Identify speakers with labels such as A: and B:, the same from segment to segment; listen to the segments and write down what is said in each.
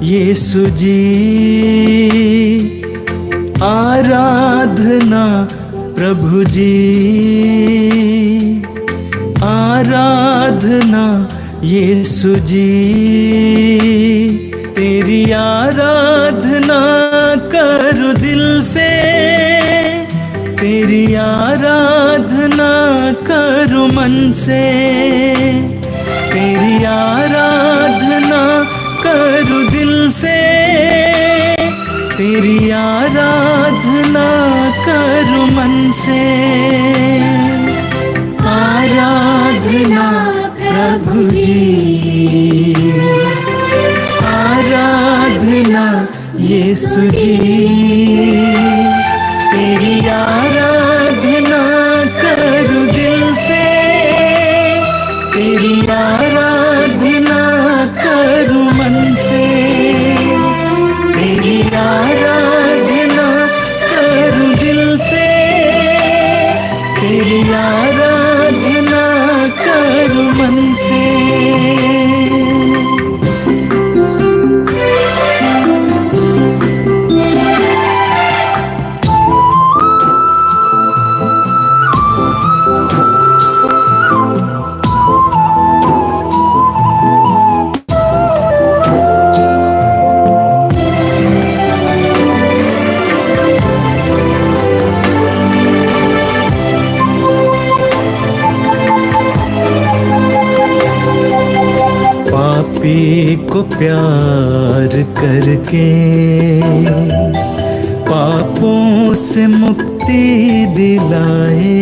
A: यीशु जी। आराधना प्रभु जी, आराधना यीशु जी। तेरी आराधना करूं दिल से, तेरी आराधना करूं मन से, तेरी आराधना करूं दिल से, तेरी आराधना करूं मन से। आराधना प्रभु जी, आराधना यीशु जी। तेरी आराधना करूं दिल से, तेरी आराधना करूं मन से, तेरी आराधना करूं दिल से, तेरी आराधना करूं मन से। पापी को प्यार करके पापों से मुक्ति दिलाए,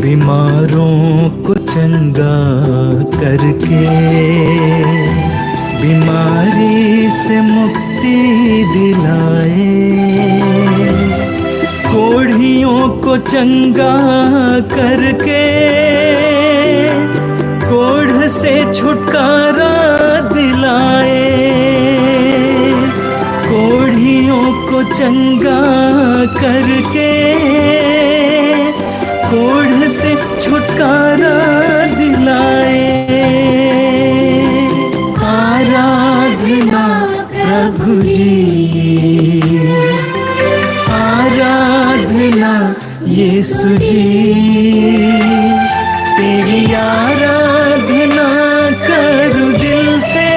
A: बीमारों को चंगा करके बीमारी से मुक्ति दिलाए, कोढ़ियों को चंगा करके कोढ़ से छुटकारा दिलाए, कोढ़ियों को चंगा करके कोढ़ से छुटकारा दिलाए। आराधना प्रभु जी, आराधना यीशु जी। तेरी आराधना करूं दिल से,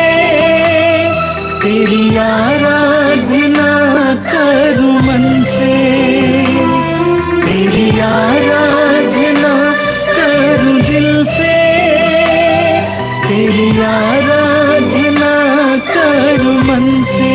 A: तेरी आराधना करूं मन से, तेरी आराधना करूं दिल से, तेरी आराधना करूं मन से।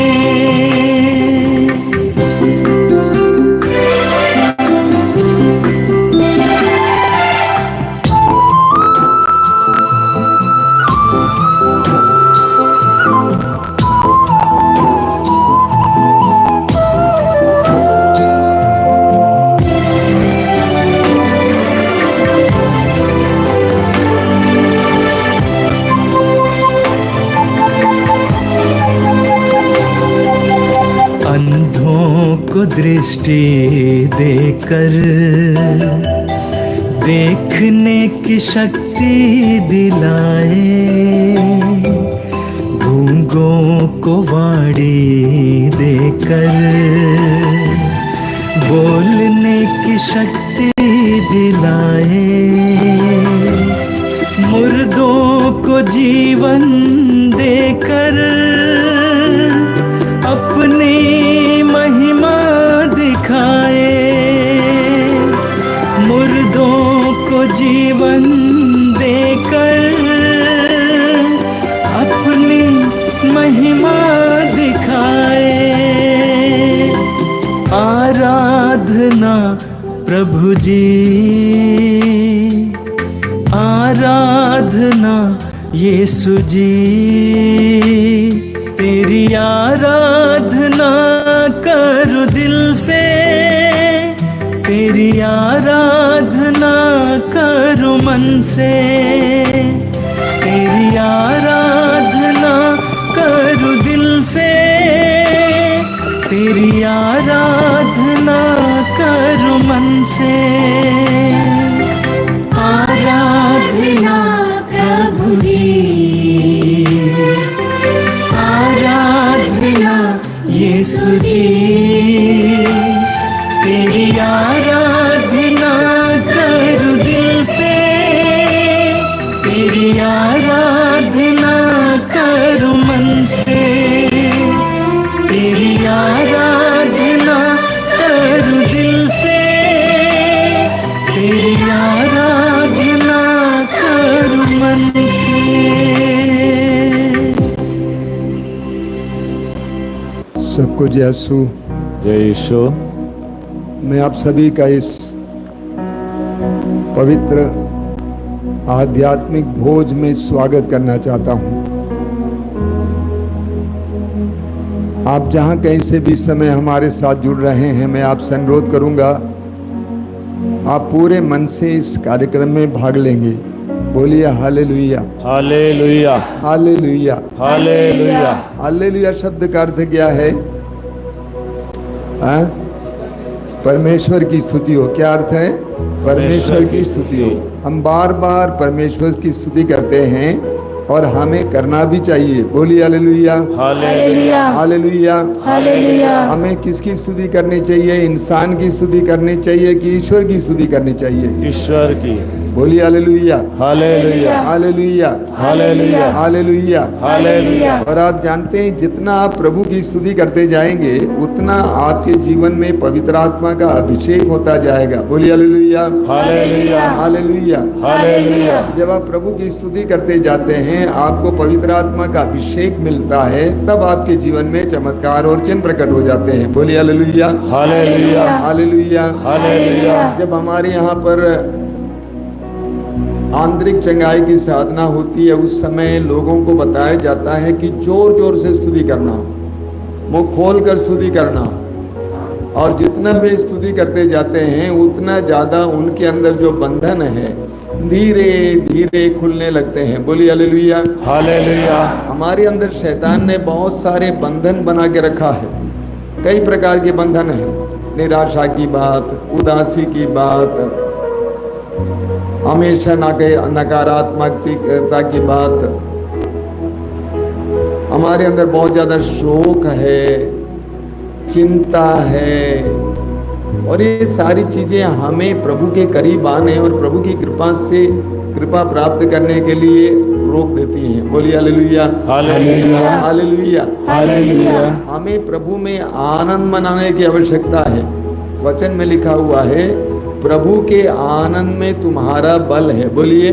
A: अंधों को दृष्टि देकर देखने की शक्ति दिलाए, गूंगों को वाणी देकर बोलने की शक्ति दिलाए, मुर्दों को जीवन देकर अपनी महिमा दिखाए, मुर्दों को जीवन देकर अपनी महिमा दिखाए। आराधना प्रभु जी, आराधना यीशु जी। तेरी आराधना करूं दिल से, तेरी आराधना करूं मन से, तेरी आराधना करूं दिल से, तेरी आराधना करूं मन से। आराधना प्रभु जी, यीशु जी तेरी आराधना करूं दिल से, तेरी आराधना करूं मन से, तेरी आराधना करूं दिल से, तेरी आराधना करूं मन से।
B: सबको जय यीशु।
C: जय यीशु।
B: मैं आप सभी का इस पवित्र आध्यात्मिक भोज में स्वागत करना चाहता हूं। आप जहां कहीं से भी समय हमारे साथ जुड़ रहे हैं, मैं आपसे अनुरोध करूंगा आप पूरे मन से इस कार्यक्रम में भाग लेंगे। बोलिए hallelujah,
C: hallelujah,
B: hallelujah,
C: hallelujah.
B: Hallelujah शब्द का अर्थ क्या है? परमेश्वर की स्तुति हो। क्या अर्थ है? परमेश्वर की स्तुति हो। हम बार बार परमेश्वर की स्तुति करते हैं और हमें करना भी चाहिए। बोलिए हालेलुया,
C: हालेलुया,
B: हालेलुया,
D: हालेलुया।
B: हमें किसकी स्तुति करनी चाहिए? इंसान की स्तुति करनी चाहिए कि ईश्वर की स्तुति करनी चाहिए?
C: ईश्वर की।
B: बोलिए hallelujah,
C: hallelujah,
B: hallelujah,
C: hallelujah,
B: hallelujah,
C: hallelujah.
B: और आप जानते हैं जितना आप प्रभु की स्तुति करते जाएंगे उतना आपके जीवन में पवित्र आत्मा का अभिषेक होता जाएगा। बोलिए हालेलुया,
C: हालेलुया,
B: हालेलुया,
C: हालेलुया।
B: जब आप प्रभु की स्तुति करते जाते हैं आपको पवित्र आत्मा का अभिषेक मिलता है, तब आपके जीवन में चमत्कार और चिन्ह प्रकट हो जाते हैं। बोलिए हालेलुया,
C: हालेलुया,
B: हालेलुया,
C: हालेलुया।
B: जब हमारे यहाँ पर आंतरिक चंगाई की साधना होती है उस समय लोगों को बताया जाता है कि जोर जोर से स्तुति करना, मुंह खोल कर स्तुति करना, और जितना वे स्तुति करते जाते हैं उतना ज्यादा उनके अंदर जो बंधन है धीरे धीरे खुलने लगते हैं। बोलिए हालेलुया,
C: हालेलुया।
B: हमारे अंदर शैतान ने बहुत सारे बंधन बना के रखा है। कई प्रकार के बंधन हैं, निराशा की बात, उदासी की बात, हमेशा नकारात्मकता की बात, हमारे अंदर बहुत ज्यादा शोक है, चिंता है, और ये सारी चीजें हमें प्रभु के करीब आने और प्रभु की कृपा से कृपा प्राप्त करने के लिए रोक देती हैं। बोलिए हालेलुया,
C: हालेलुया,
B: हालेलुया,
C: हालेलुया।
B: हमें प्रभु में आनंद मनाने की आवश्यकता है। वचन में लिखा हुआ है प्रभु के आनंद में तुम्हारा बल है। बोलिए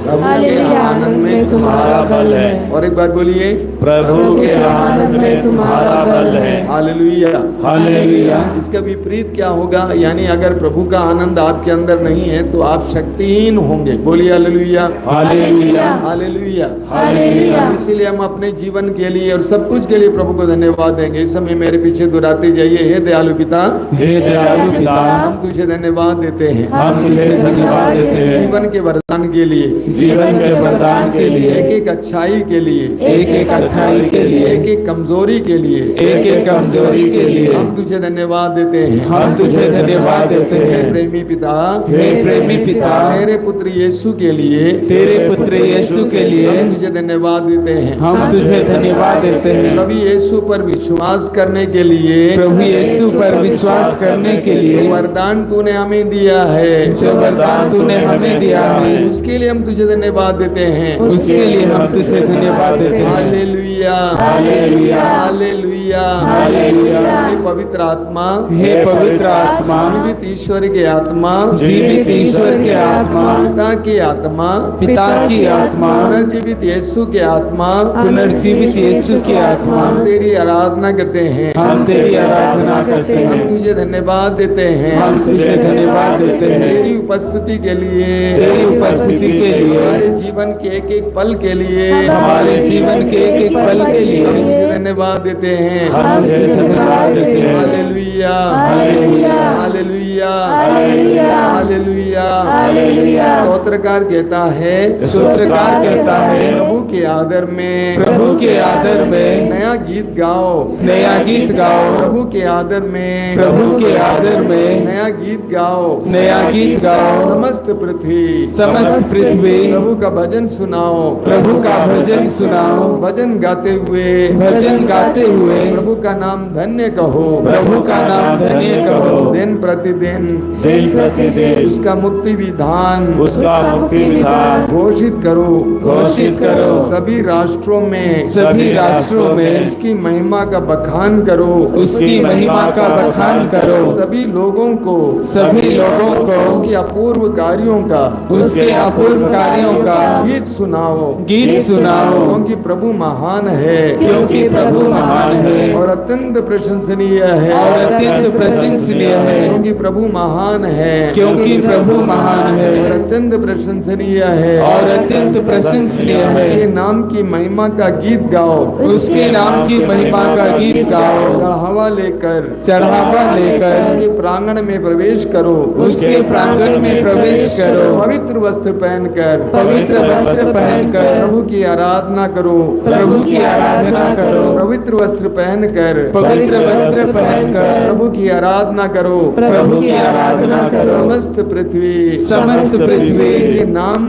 B: प्रभु के आनंद में तुम्हारा बल है। और एक बार बोलिए
C: प्रभु के आनंद में तुम्हारा बल है।
B: Hallelujah,
C: hallelujah.
B: इसका विपरीत क्या होगा? यानी अगर प्रभु का आनंद आपके अंदर नहीं है तो आप शक्तिहीन होंगे। बोलिए हालेलुया,
C: हालेलुया,
B: हालेलुया,
D: हालेलुया।
B: इसीलिए हम अपने जीवन के लिए और सब कुछ के लिए प्रभु को धन्यवाद देंगे। इस समय मेरे पीछे दोहराते जाइए, हे दयालु पिता,
C: हे दयालु पिता,
B: हम तुझे धन्यवाद देते हैं।
C: हम तुझे धन्यवाद देते हैं
B: जीवन के वरदान के लिए,
C: जीवन के वरदान के लिए,
B: एक एक अच्छाई के लिए,
C: एक एक अच्छाई के लिए,
B: एक एक कमजोरी के लिए,
C: एक एक कमजोरी के लिए
B: हम तुझे धन्यवाद देते हैं।
C: हम तुझे धन्यवाद देते
B: हे
C: हैं।
B: प्रेमी पिता,
C: हे प्रेमी पिता,
B: तेरे पुत्र यीशु के लिए,
C: तेरे पुत्र यीशु के लिए
B: हम तुझे धन्यवाद देते हैं।
C: हम तुझे धन्यवाद देते हैं।
B: प्रभु यीशु पर विश्वास करने के लिए,
C: प्रभु यीशु पर विश्वास करने के लिए
B: वरदान तूने हमें दिया है,
C: जो वरदान तूने हमें दिया है
B: उसके लिए हम तुझे धन्यवाद देते हैं।
C: उसके लिए हम तुझे धन्यवाद देते हैं।
B: Hallelujah,
C: hallelujah,
B: hallelujah,
C: hallelujah.
B: हे पवित्र आत्मा,
C: हे पवित्र आत्मा,
B: जीवित ईश्वर के आत्मा,
C: जीवित ईश्वर के आत्मा,
B: पिता की आत्मा,
C: पिता की आत्मा,
B: पुनर्जीवित यीशु के आत्मा,
C: पुनर्जीवित यीशु की आत्मा,
B: हम तेरी आराधना करते हैं।
C: हम तेरी आराधना करते
B: हम
C: हैं।
B: तुझे धन्यवाद देते हैं।
C: हम तुझे धन्यवाद देते हैं
B: तेरी उपस्थिति के लिए,
C: तेरी उपस्थिति के लिए,
B: हमारे जीवन के एक एक पल के लिए,
C: हमारे जीवन के एक एक पल के लिए
B: हम तुझे धन्यवाद देते हैं।
C: हम तुझे धन्यवाद देते हैं।
B: Hallelujah,
D: hallelujah,
B: hallelujah,
D: hallelujah,
B: hallelujah,
D: hallelujah.
B: स्तोत्रकार कहता है,
C: स्तोत्रकार कहता है,
B: प्रभु के आदर में,
C: प्रभु के आदर में
B: नया गीत गाओ,
C: नया गीत गाओ,
B: प्रभु के आदर में,
C: प्रभु के आदर में
B: नया गीत गाओ,
C: नया गीत गाओ,
B: समस्त पृथ्वी,
C: समस्त पृथ्वी
B: प्रभु का भजन सुनाओ,
C: प्रभु का भजन सुनाओ,
B: भजन गाते हुए,
C: भजन गाते हुए
B: प्रभु का नाम धन्य कहो,
C: प्रभु का नाम धन्य कहो,
B: दिन प्रतिदिन,
C: दिन प्रतिदिन
B: उसका मुक्ति विधान,
C: उसका मुक्ति विधान
B: घोषित करो,
C: घोषित करो,
B: सभी राष्ट्रों में,
C: सभी राष्ट्रों में
B: उसकी महिमा का बखान करो,
C: उसकी महिमा का बखान करो,
B: सभी लोगों को,
C: सभी लोगों को
B: उसकी अपूर्व कार्यों का,
C: उसके अपूर्व कार्यों का
B: गीत सुनाओ,
C: गीत सुनाओ,
B: क्योंकि प्रभु महान है,
C: क्योंकि प्रभु महान है
B: और अत्यंत प्रशंसनीय है,
C: और अत्यंत प्रशंसनीय है,
B: क्योंकि प्रभु महान है,
C: क्योंकि प्रभु महान है
B: और अत्यंत प्रशंसनीय है,
C: और अत्यंत प्रशंसनीय
B: उसके
C: है।
B: नाम की महिमा का गीत गाओ,
C: उसके नाम की महिमा का गीत गाओ,
B: चढ़ावा लेकर,
C: चढ़ावा लेकर
B: उसके प्रांगण में प्रवेश करो,
C: उसके प्रांगण में प्रवेश करो,
B: पवित्र वस्त्र पहनकर,
C: पवित्र वस्त्र पहनकर
B: प्रभु की आराधना करो,
C: प्रभु की आराधना करो,
B: पवित्र वस्त्र पहनकर,
C: पवित्र वस्त्र पहनकर
B: प्रभु की आराधना करो,
C: प्रभु की आराधना करो,
B: समस्त पृथ्वी,
C: समस्त पृथ्वी
B: उसके नाम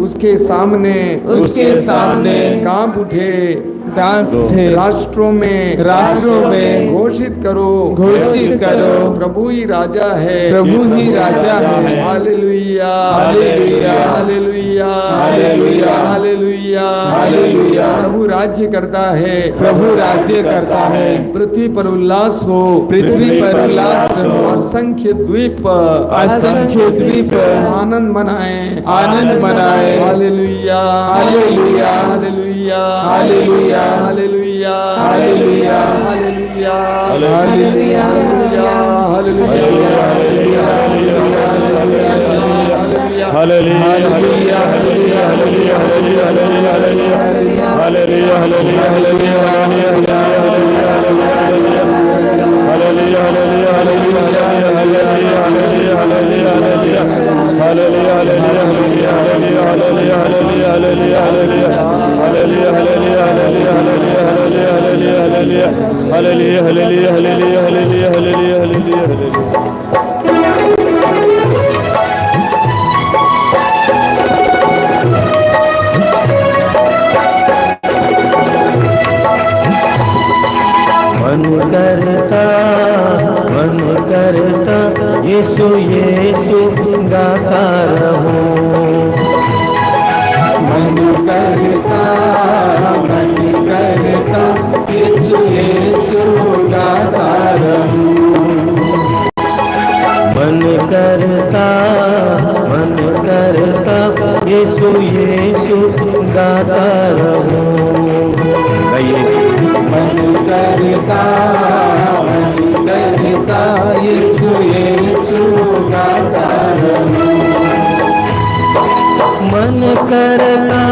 B: उसके सामने,
C: उसके सामने
B: कांप उठे,
C: कांप उठे,
B: राष्ट्रों में घोषित करो,
C: घोषित करो,
B: प्रभु ही राजा है,
C: प्रभु ही राजा है।
B: Hallelujah,
C: hallelujah,
B: hallelujah,
C: hallelujah,
B: hallelujah,
C: hallelujah.
B: प्रभु राज्य करता है,
C: प्रभु राज्य करता है,
B: पृथ्वी पर उल्लास हो,
C: पृथ्वी पर उल्लास हो,
B: असंख्य द्वीप,
C: असंख्य द्वीप
B: आनंद मनाए,
C: आनंद मनाए।
B: Hallelujah,
C: hallelujah,
B: hallelujah,
C: hallelujah,
B: hallelujah,
C: hallelujah,
B: hallelujah,
C: hallelujah,
A: मन करता यीशु यीशु गाता रहूं,
C: मन करता यीशु यीशु गाता रहूं,
A: मन करता यीशु यीशु गाता रहूं।
C: मन करता यीशु यीशु गाता रहूं,
A: मन करता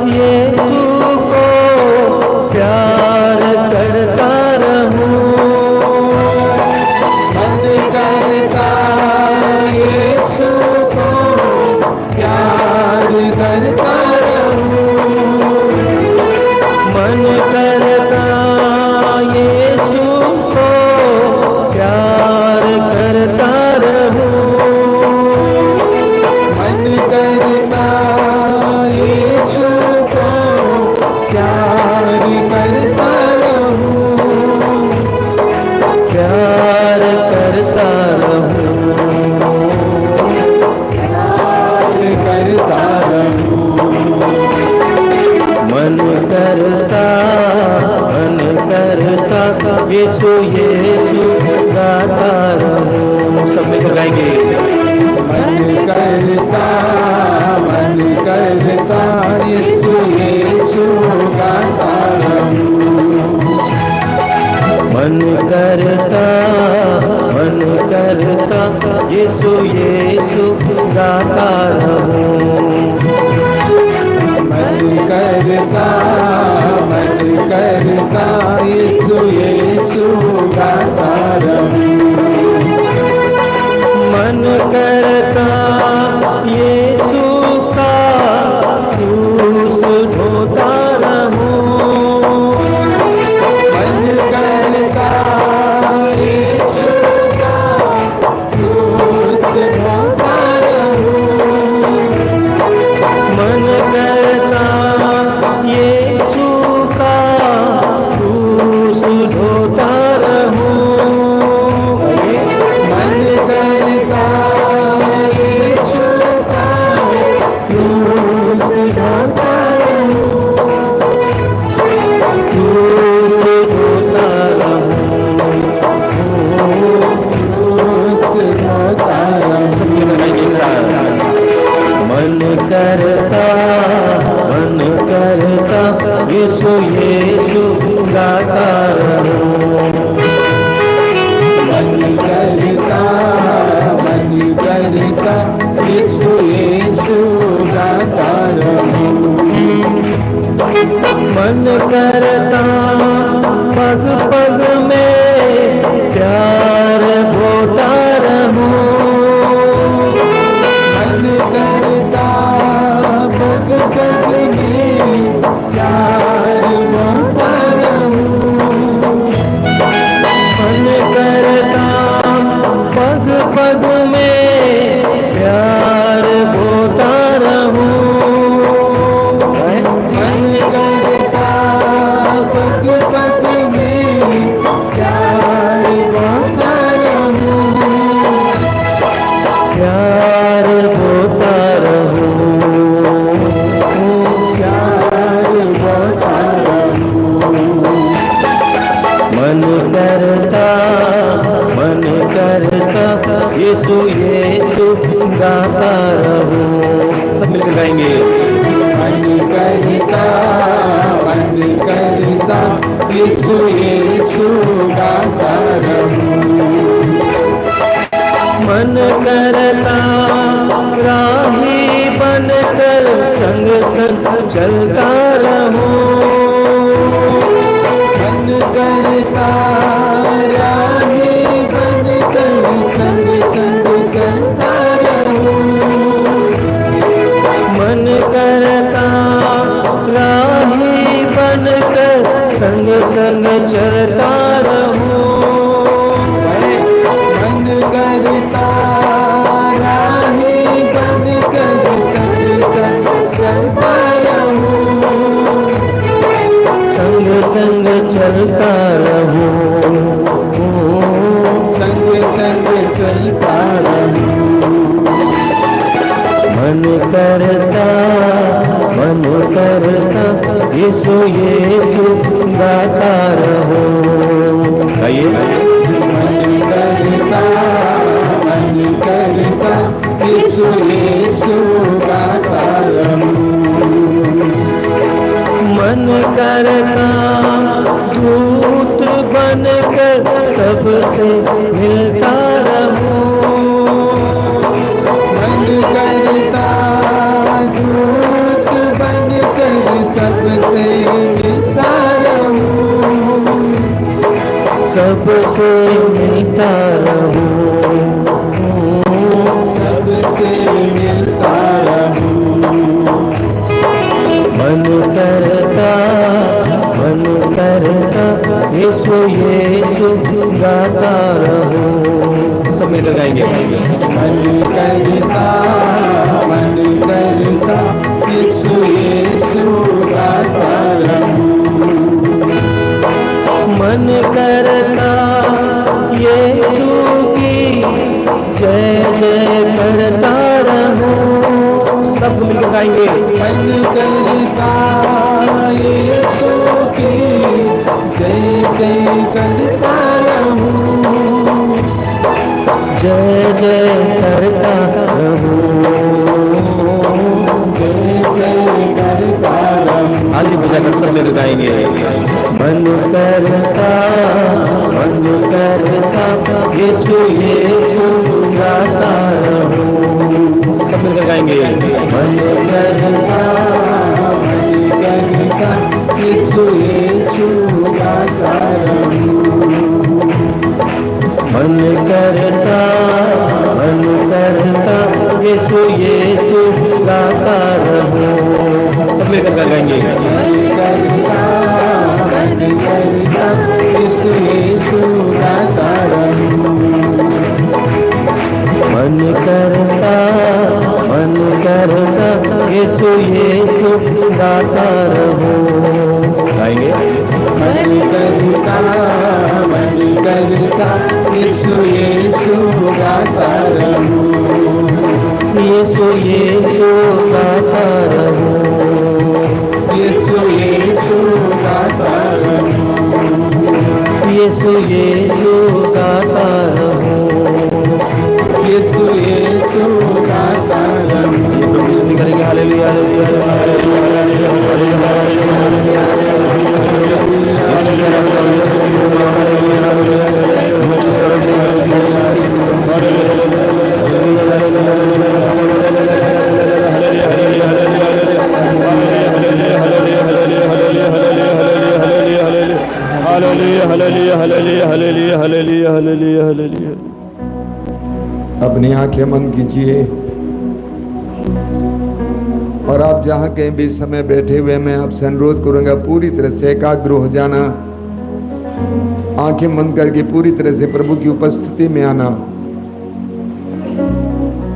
A: यीशु को प्यार करता रहूं,
C: मन करता यीशु को प्यार करता रहूं,
A: मन करता यीशु को प्यार करता रहूं,
C: मन करता यीशु को प्यार करता रहूं,
A: प्यार करता रहूं,
C: प्यार करता रहूं,
A: मन करता यीशु यीशु गाता रहूं। सब मिलकर गाएंगे।
C: मन करता यीशु यीशु गाता रहूं,
A: मन करता यीशु यीशु गाता रहूं,
C: मन करता यीशु यीशु गाता रहूं,
A: मन करता यीशु का क्रूस ढोता रहूं, यीशु गाता रहूं।
C: मन करता यीशु यीशु गाता रहूं।
A: मन करता पग पग में प्यार होता रहूं।
C: मन करता पग पग में प्यार होता रहूं।
A: मन करता पग पग में प्यार होता रहूं।
C: मन करता पग पग में प्यार होता रहूं।
A: प्यार होता रहूं।
C: प्यार होता रहूं।
A: मन करता यीशु यीशु गाता रहूं। सब मिलकर गाएंगे।
C: मन करता यीशु यीशु गाता रहूं।
A: मन करता राही बनकर संग संग चलता रहूं।
C: मन करता राही बनकर संग संग चलता रहूं।
A: मन करता राही बनकर संग संग चलता रहूं।
C: मन करता राही बनकर संग संग चलता रहूं।
A: संग संग चलता रहूं।
C: संग संग चलता रहूं।
A: मन करता यीशु यीशु गाता रहूं। गाइए।
C: मन करता यीशु यीशु गाता रहूं।
A: मन करता दूत बनकर सबसे मिलता रहूं।
C: मन करता दूत बनकर सबसे मिलता रहूं।
A: सबसे मिलता रहूं।
C: सबसे मिलता रहूं।
A: मन करता यीशु यीशु गाता रहूं। सब मिलकर गाएंगे।
C: मन करता यीशु यीशु गाता रहूं।
A: मन करता यीशु की जय जय करता रहूं। सब मिलकर गाएंगे।
C: मन करता यीशु की जय जय करता रहूं।
A: जय जय करता रहूं।
C: जय जय करता रहूं।
A: आली बजाकर सब मिलकर गाएंगे। मन करता यीशु यीशु गाता रहूं। सब मिलकर गाएंगे। मन करता
C: यीशु यीशु गाता रहूं।
A: मन करता यीशु यीशु गाता रहूं। सब मिलकर गाएंगे।
C: यीशु यीशु गाता रहूं।
A: मन करता यीशु यीशु गाता रहूं। गाएंगे।
C: मन करता यीशु यीशु गाता रहूं।
A: यीशु यीशु गाता रहूं।
C: यीशु यीशु गाता रहूं।
A: यीशु यीशु गाता रहूं।
C: यीशु यीशु गाता रहूं।
A: करेंगे। Hallelujah hallelujah hallelujah hallelujah hallelujah hallelujah hallelujah.
C: Hallelujah hallelujah hallelujah hallelujah hallelujah hallelujah hallelujah.
B: अपनी आंखें बंद कीजिए और आप जहां कहीं भी इस समय बैठे हुए मैं आपसे अनुरोध करूंगा पूरी तरह से एकाग्र हो जाना, आंखें बंद करके पूरी तरह से प्रभु की उपस्थिति में आना।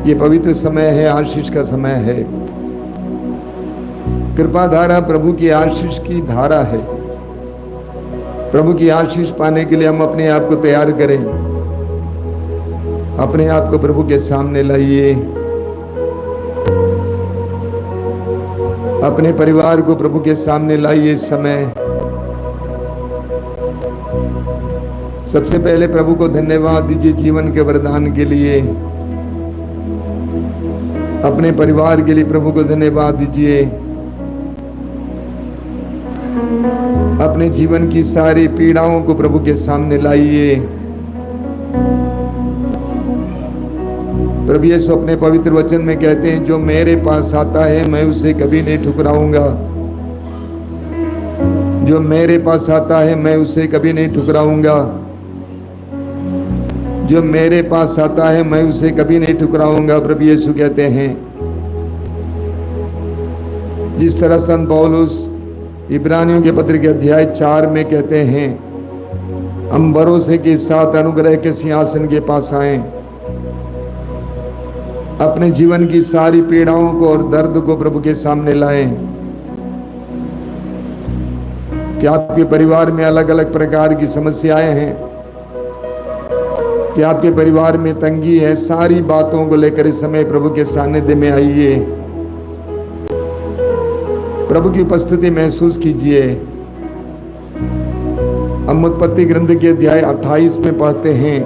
B: ये पवित्र समय है, आशीष का समय है। कृपा धारा प्रभु की आशीष की धारा है। प्रभु की आशीष पाने के लिए हम अपने आप को तैयार करें, अपने आप को प्रभु के सामने लाइए, अपने परिवार को प्रभु के सामने लाइए। इस समय सबसे पहले प्रभु को धन्यवाद दीजिए जीवन के वरदान के लिए, अपने परिवार के लिए प्रभु को धन्यवाद दीजिए। अपने जीवन की सारी पीड़ाओं को प्रभु के सामने लाइए। प्रभु यीशु अपने पवित्र वचन में कहते हैं, जो मेरे पास आता है मैं उसे कभी नहीं ठुकराऊंगा। जो मेरे पास आता है मैं उसे कभी नहीं ठुकराऊंगा। जो मेरे पास आता है मैं उसे कभी नहीं ठुकराऊंगा। प्रभु यीशु कहते हैं, जिस तरह संत पौलुस इब्रानियों के पत्र के अध्याय 4 में कहते हैं, हम भरोसे के साथ अनुग्रह के सिंहासन के पास आए, अपने जीवन की सारी पीड़ाओं को और दर्द को प्रभु के सामने लाएं। क्या आपके परिवार में अलग अलग प्रकार की समस्याएं हैं? क्या आपके परिवार में तंगी है? सारी बातों को लेकर इस समय प्रभु के सानिध्य में आइए, प्रभु की उपस्थिति महसूस कीजिए। हम उत्पत्ति ग्रंथ के अध्याय 28 में पढ़ते हैं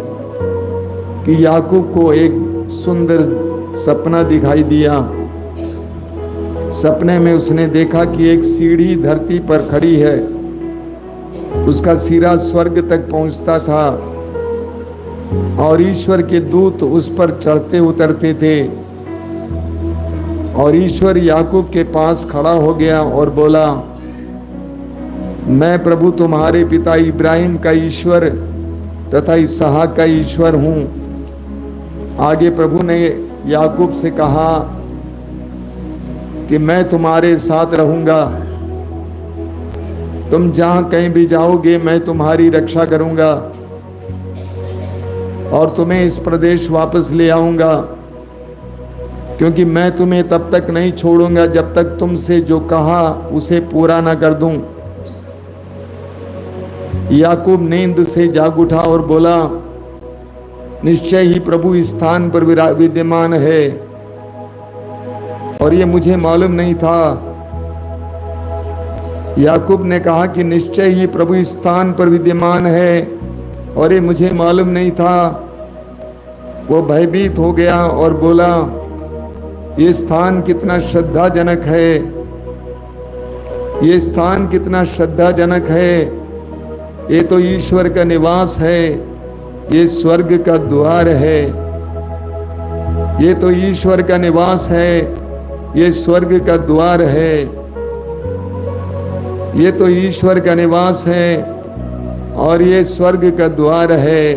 B: कि याकूब को एक सुंदर सपना दिखाई दिया। सपने में उसने देखा कि एक सीढ़ी धरती पर खड़ी है, उसका सिरा स्वर्ग तक पहुंचता था और ईश्वर के दूत उस पर चढ़ते उतरते थे। और ईश्वर याकूब के पास खड़ा हो गया और बोला, मैं प्रभु तुम्हारे पिता इब्राहिम का ईश्वर तथा इसहाक का ईश्वर हूं। आगे प्रभु ने याकूब से कहा कि मैं तुम्हारे साथ रहूंगा, तुम जहां कहीं भी जाओगे मैं तुम्हारी रक्षा करूंगा और तुम्हें इस प्रदेश वापस ले आऊंगा, क्योंकि मैं तुम्हें तब तक नहीं छोड़ूंगा जब तक तुमसे जो कहा उसे पूरा ना कर दूं। याकूब नींद से जाग उठा और बोला, निश्चय ही प्रभु इस स्थान पर विद्यमान है और ये मुझे मालूम नहीं था। याकूब ने कहा कि निश्चय ही प्रभु इस स्थान पर विद्यमान है और ये मुझे मालूम नहीं था। वो भयभीत हो गया और बोला, ये स्थान कितना श्रद्धाजनक है, ये स्थान कितना श्रद्धाजनक है। ये तो ईश्वर का निवास है, ये स्वर्ग का द्वार है। ये तो ईश्वर का निवास है, ये स्वर्ग का द्वार है। ये तो ईश्वर का निवास है और ये स्वर्ग का द्वार है।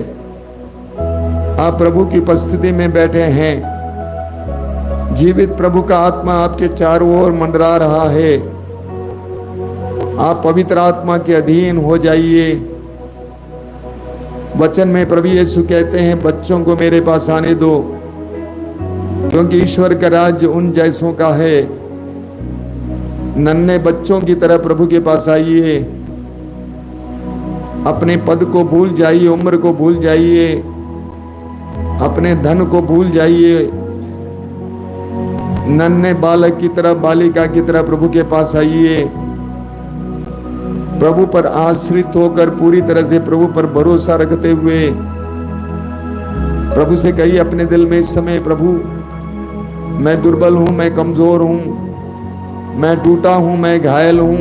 B: आप प्रभु की उपस्थिति में बैठे हैं, जीवित प्रभु का आत्मा आपके चारों ओर मंडरा रहा है। आप पवित्र आत्मा के अधीन हो जाइए। वचन में प्रभु यीशु कहते हैं, बच्चों को मेरे पास आने दो, क्योंकि ईश्वर का राज्य उन जैसों का है। नन्हे बच्चों की तरह प्रभु के पास आइए। अपने पद को भूल जाइए, उम्र को भूल जाइए, अपने धन को भूल जाइए। नन्हे बालक की तरह, बालिका की तरह प्रभु के पास आइए। प्रभु पर आश्रित होकर पूरी तरह से प्रभु पर भरोसा रखते हुए प्रभु से कहिए अपने दिल में इस समय, प्रभु मैं दुर्बल हूं, मैं कमजोर हूं, मैं टूटा हूं, मैं घायल हूं।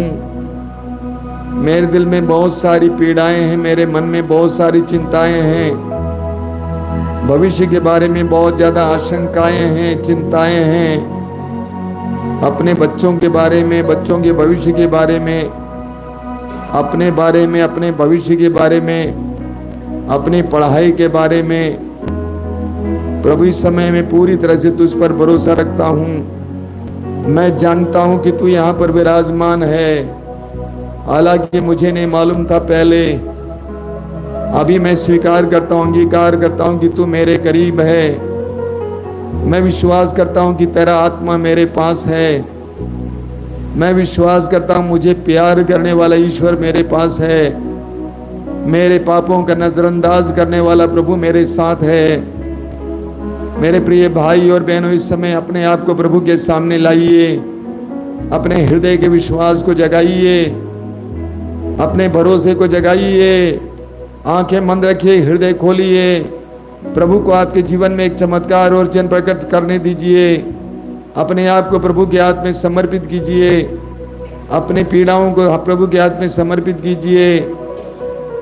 B: मेरे दिल में बहुत सारी पीड़ाएं हैं, मेरे मन में बहुत सारी चिंताएं हैं, भविष्य के बारे में बहुत ज्यादा आशंकाएं हैं, चिंताएं हैं। अपने बच्चों के बारे में, बच्चों के भविष्य के बारे में अपने बारे में, अपने भविष्य के बारे में, अपनी पढ़ाई के बारे में। प्रभु इस समय में पूरी तरह से तुझ पर भरोसा रखता हूँ। मैं जानता हूँ कि तू यहाँ पर विराजमान है, हालांकि मुझे नहीं मालूम था पहले। अभी मैं स्वीकार करता हूँ, अंगीकार करता हूँ कि तू मेरे करीब है। मैं विश्वास करता हूँ कि तेरा आत्मा मेरे पास है। मैं विश्वास करता हूँ मुझे प्यार करने वाला ईश्वर मेरे पास है। मेरे पापों का नजरअंदाज करने वाला प्रभु मेरे साथ है। मेरे प्रिय भाई और बहनों, इस समय अपने आप को प्रभु के सामने लाइए। अपने हृदय के विश्वास को जगाइए, अपने भरोसे को जगाइए। आंखें बंद रखिए, हृदय खोलिए। प्रभु को आपके जीवन में एक चमत्कार और चिन्ह प्रकट करने दीजिए। अपने आप को प्रभु के हाथ में समर्पित कीजिए। अपने पीड़ाओं को प्रभु के हाथ में समर्पित कीजिए,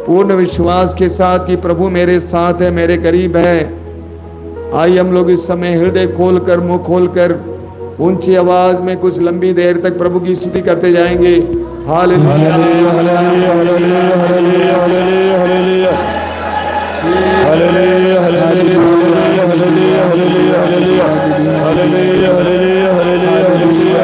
B: पूर्ण विश्वास के साथ कि प्रभु मेरे साथ है, मेरे करीब है। आइए हम लोग इस समय हृदय खोलकर, मुंह खोलकर, ऊंची आवाज में कुछ लंबी देर तक प्रभु की स्तुति करते जाएंगे। Hallelujah,
C: hallelujah, hallelujah, hallelujah, hallelujah, hallelujah, hallelujah, hallelujah, hallelujah, hallelujah, hallelujah, hallelujah, hallelujah, hallelujah, hallelujah, hallelujah.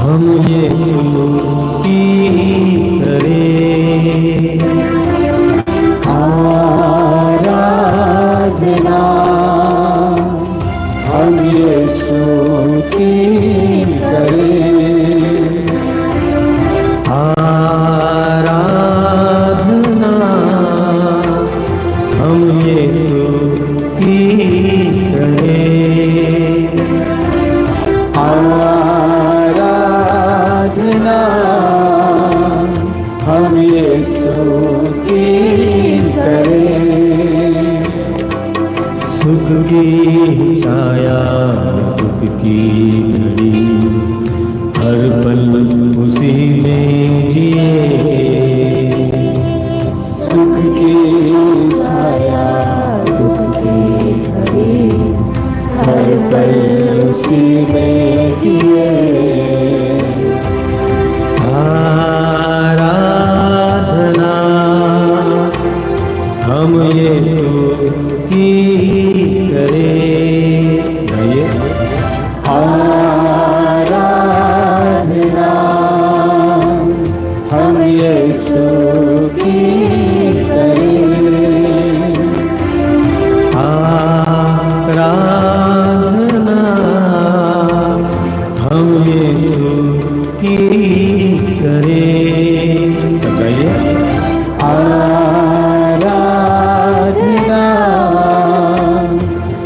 A: हम यीशु की करें, आराधना हम यीशु की करें, आराधना हम यीशु की करें, आराधना हम यीशु की करें। सुख की छाया, दुख की घड़ी, हर पल उसी में जिए। सुख की छाया, दुख की घड़ी, हर पल उसी में जिए। आराधना हम यीशु की करें, आराधना हम यीशु की करें, आराधना हम यीशु की करें। सब गाइए, आराधना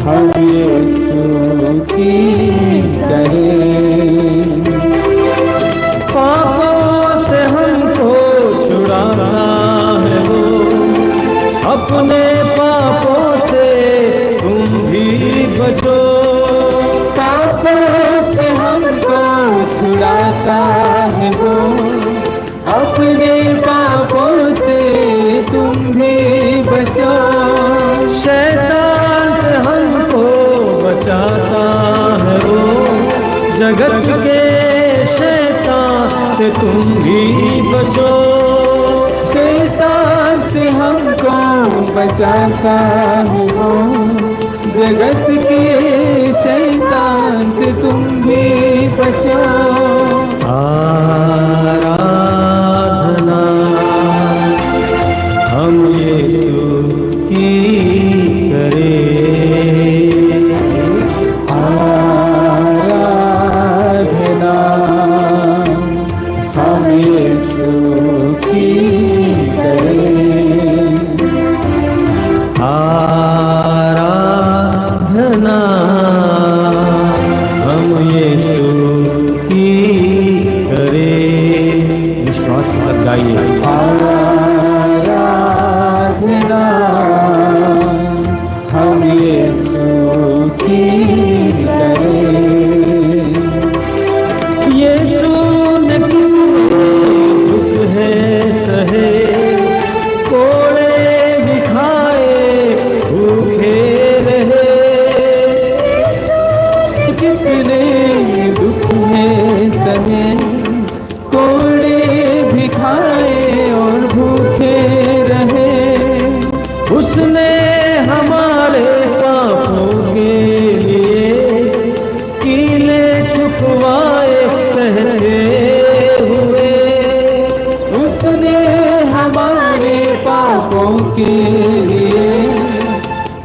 A: हम यीशु की करें। पापों से हमको छुड़ाना है वो, अपने पापों से तुम भी बचो। पापों से हमको छुड़ाता है वो, अपने पापों से तुम भी बचो। शैतान से हमको बचाता है वो, जगत के शैतान से तुम भी बचो। शैतान से हमको बचाता है वो, जगत के शैतान से तुम भी बचो। आराधना हम यीशु की करें, आराधना रहते हुए उसने हमारे पापों के लिए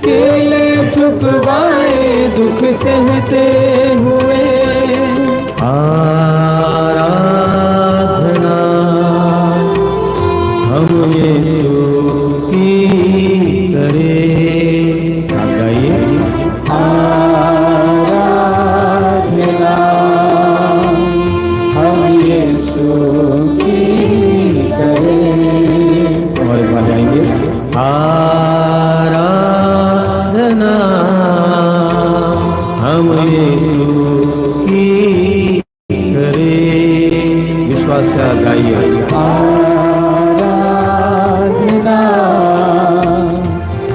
A: केले चुकवाए दुख सहते हुए। आराधना हम यीशु की करें। साथ गाइए। आराधना हम यीशु की करें। और एक बार गाएंगे। आराधना हम यीशु की करें। विश्वास से गाइए। आराधना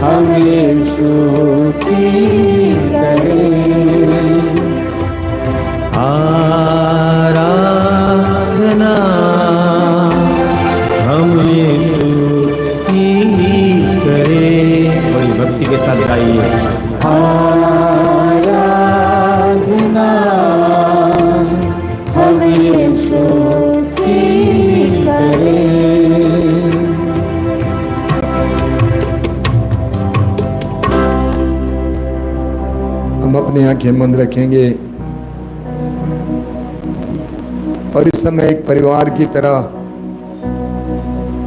A: हम यीशु की करें। आराधना हम यीशु की करें। बड़ी भक्ति के साथ गाइए। आराधना हम यीशु की करें।
B: हम अपनी आंखें बंद रखेंगे और इस समय एक परिवार की तरह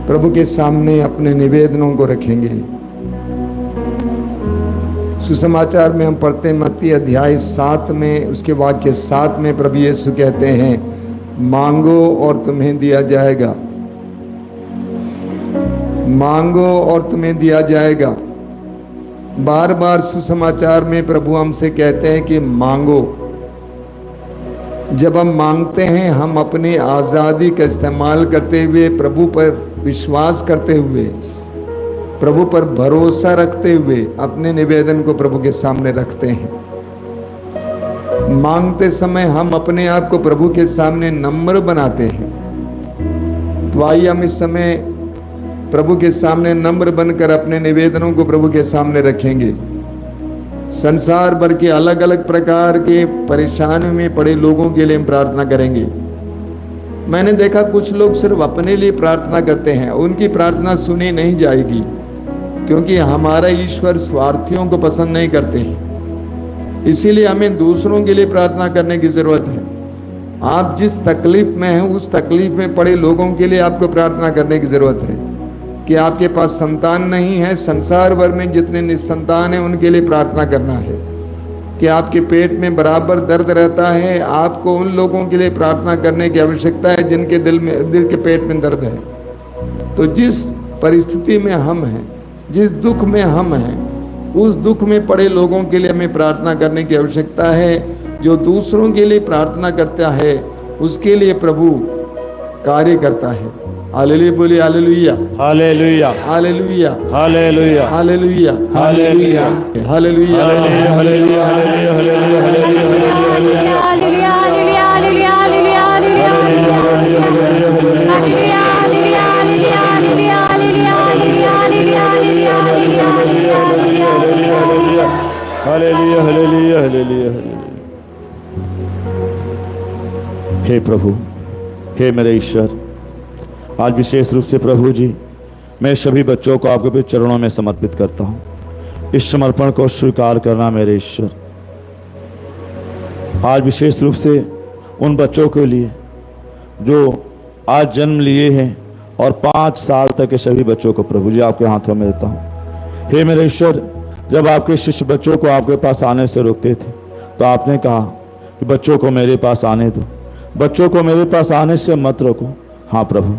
B: प्रभु के सामने अपने निवेदनों को रखेंगे। सुसमाचार में हम पढ़ते हैं मत्ती अध्याय 7 में उसके वाक्य 7 में प्रभु यीशु कहते हैं, मांगो और तुम्हें दिया जाएगा, मांगो और तुम्हें दिया जाएगा। बार बार सुसमाचार में प्रभु हमसे कहते हैं कि मांगो। जब हम मांगते हैं हम अपनी आज़ादी का इस्तेमाल करते हुए, प्रभु पर विश्वास करते हुए, प्रभु पर भरोसा रखते हुए अपने निवेदन को प्रभु के सामने रखते हैं। मांगते समय हम अपने आप को प्रभु के सामने नम्र बनाते हैं। तो आइए हम इस समय प्रभु के सामने नम्र बनकर अपने निवेदनों को प्रभु के सामने रखेंगे। संसार भर के अलग अलग प्रकार के परेशानियों में पड़े लोगों के लिए हम प्रार्थना करेंगे। मैंने देखा कुछ लोग सिर्फ अपने लिए प्रार्थना करते हैं, उनकी प्रार्थना सुनी नहीं जाएगी, क्योंकि हमारा ईश्वर स्वार्थियों को पसंद नहीं करते हैं। इसीलिए हमें दूसरों के लिए प्रार्थना करने की जरूरत है। आप जिस तकलीफ में हैं उस तकलीफ में पड़े लोगों के लिए आपको प्रार्थना करने की जरूरत है। कि आपके पास संतान नहीं है, संसार भर में जितने निसंतान हैं उनके लिए प्रार्थना करना है। कि आपके पेट में बराबर दर्द रहता है, आपको उन लोगों के लिए प्रार्थना करने की आवश्यकता है जिनके दिल के पेट में दर्द है। तो जिस परिस्थिति में हम हैं, जिस दुख में हम हैं, उस दुख में पड़े लोगों के लिए हमें प्रार्थना करने की आवश्यकता है। जो दूसरों के लिए प्रार्थना करता है उसके लिए प्रभु कार्य करता है। हालेलुया बोलिए, hallelujah,
C: hallelujah,
B: hallelujah,
C: hallelujah,
B: hallelujah,
C: hallelujah,
B: hallelujah,
C: hallelujah, hallelujah, hallelujah, hallelujah. हे प्रभु, हे मेरे ईश्वर, आज विशेष रूप से प्रभु जी मैं सभी बच्चों को आपके चरणों में समर्पित करता हूँ। इस समर्पण को स्वीकार करना मेरे ईश्वर। आज विशेष रूप से उन बच्चों के लिए जो आज जन्म लिए हैं और 5 साल तक के सभी बच्चों को प्रभु जी आपके हाथों में देता हूँ। हे मेरे ईश्वर, जब आपके शिष्य बच्चों को आपके पास आने से रोकते थे तो आपने कहा कि बच्चों को मेरे पास आने दो, बच्चों को मेरे पास आने से मत रोको। हाँ प्रभु,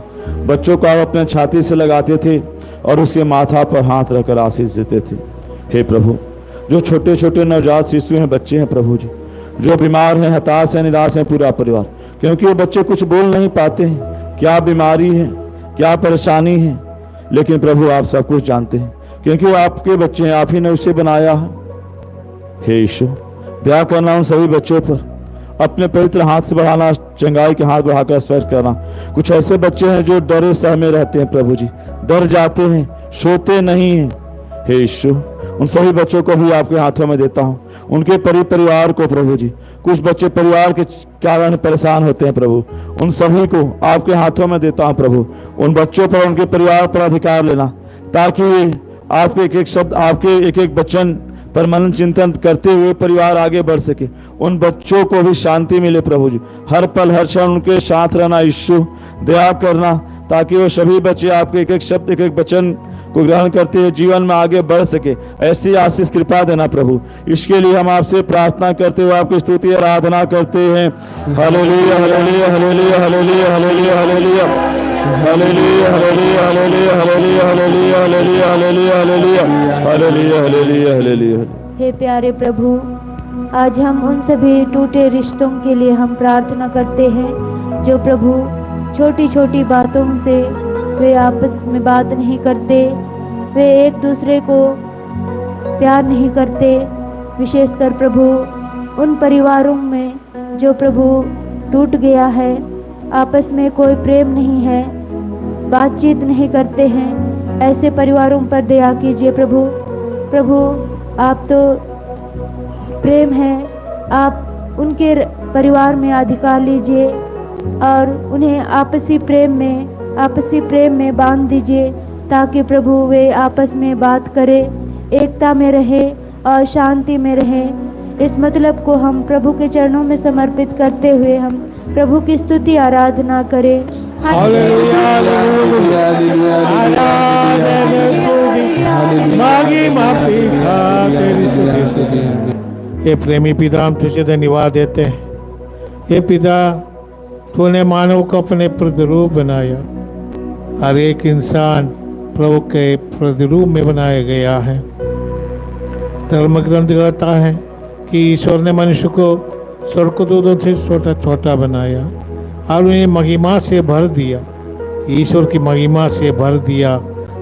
C: बच्चों को आप अपने छाती से लगाते थे और उसके माथा पर हाथ रखकर आशीष देते थे। हे प्रभु, जो छोटे छोटे नवजात शिशु हैं, बच्चे हैं प्रभु जी, जो बीमार हैं, हताश हैं, निराश हैं, पूरा परिवार, क्योंकि वो बच्चे कुछ बोल नहीं पाते हैं, क्या बीमारी है, क्या परेशानी है, लेकिन प्रभु आप सब कुछ जानते हैं, क्योंकि वो आपके बच्चे हैं, आप ही ने उसे बनाया है। हे यीशु, दया करना उन सभी बच्चों पर, अपने पवित्र हाथ से बढ़ाना, चंगाई के हाथ बढ़ाकर स्पर्श करना। कुछ ऐसे बच्चे हैं जो डरे सहमे रहते हैं प्रभु जी, डर जाते हैं, सोते नहीं हैं। हे यीशु, उन सभी बच्चों को भी आपके हाथों में देता हूँ, उनके परिवार को प्रभु जी। कुछ बच्चे परिवार के कारण परेशान होते हैं प्रभु, उन सभी को आपके हाथों में देता हूँ प्रभु। उन बच्चों पर, उनके परिवार पर अधिकार लेना, ताकि आपके एक एक शब्द, आपके एक एक वचन पर मनन चिंतन करते हुए परिवार आगे बढ़ सके। उन बच्चों को भी शांति मिले प्रभु जी, हर पल हर क्षण उनके साथ रहना। यीशु दया करना, ताकि वो सभी बच्चे आपके एक एक शब्द, एक एक वचन को ग्रहण करते हुए जीवन में आगे बढ़ सके। ऐसी आशीष कृपा देना प्रभु। इसके लिए हम आपसे प्रार्थना करते हुए आपकी स्तुति आराधना करते हैं। Hallelujah hallelujah hallelujah hallelujah hallelujah hallelujah hallelujah hallelujah hallelujah hallelujah hallelujah hallelujah hallelujah hallelujah hallelujah hallelujah.
E: हे प्यारे प्रभु, आज हम उन सभी टूटे रिश्तों के लिए हम प्रार्थना करते हैं जो प्रभु छोटी छोटी बातों से वे आपस में बात नहीं करते, वे एक दूसरे को प्यार नहीं करते। विशेषकर प्रभु उन परिवारों में जो प्रभु टूट गया है, आपस में कोई प्रेम नहीं है, बातचीत नहीं करते हैं, ऐसे परिवारों पर दया कीजिए प्रभु। प्रभु आप तो प्रेम है, आप उनके परिवार में अधिकार लीजिए और उन्हें आपसी प्रेम में बांध दीजिए, ताकि प्रभु वे आपस में बात करें, एकता में रहे और शांति में रहे। इस मतलब को हम प्रभु के चरणों में समर्पित करते हुए हम प्रभु की स्तुति आराधना करें।
A: Hallelujah hallelujah hallelujah.
F: ये प्रेमी पिता, हम तुझे धन्यवाद देते हैं। ये पिता, तूने मानव को अपने प्रतिरूप बनाया। हर एक इंसान प्रभु के प्रतिरूप में बनाया गया है। धर्म ग्रंथ कहता है कि ईश्वर ने मनुष्य को स्वर्गदूतों से छोटा छोटा बनाया और उन्हें महिमा से भर दिया। ईश्वर की महिमा से भर दिया।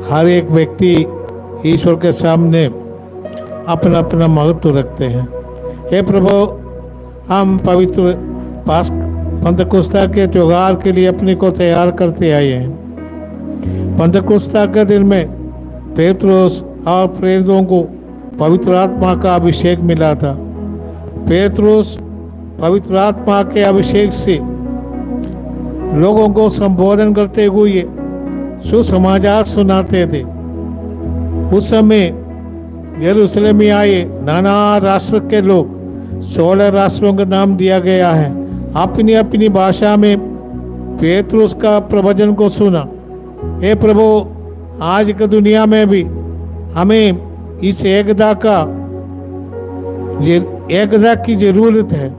F: हर एक व्यक्ति ईश्वर के सामने अपना अपना महत्व रखते हैं। हे प्रभु, हम पवित्र पंतकुस्ता के त्योहार के लिए अपने को तैयार करते आए हैं। पंतकुस्ता के दिन में पेत्रोस और प्रेरितों को पवित्र आत्मा का अभिषेक मिला था। पेत्रोस पवित्र आत्मा के अभिषेक से लोगों को संबोधन करते हुए सुसमाचार सुनाते थे। उस समय यरूशलेम में आए नाना राष्ट्र के लोग, 16 राष्ट्रों का नाम दिया गया है, अपनी अपनी भाषा में पेत्रुस का प्रवचन को सुना। हे प्रभु, आज की दुनिया में भी हमें इस एकता की जरूरत है।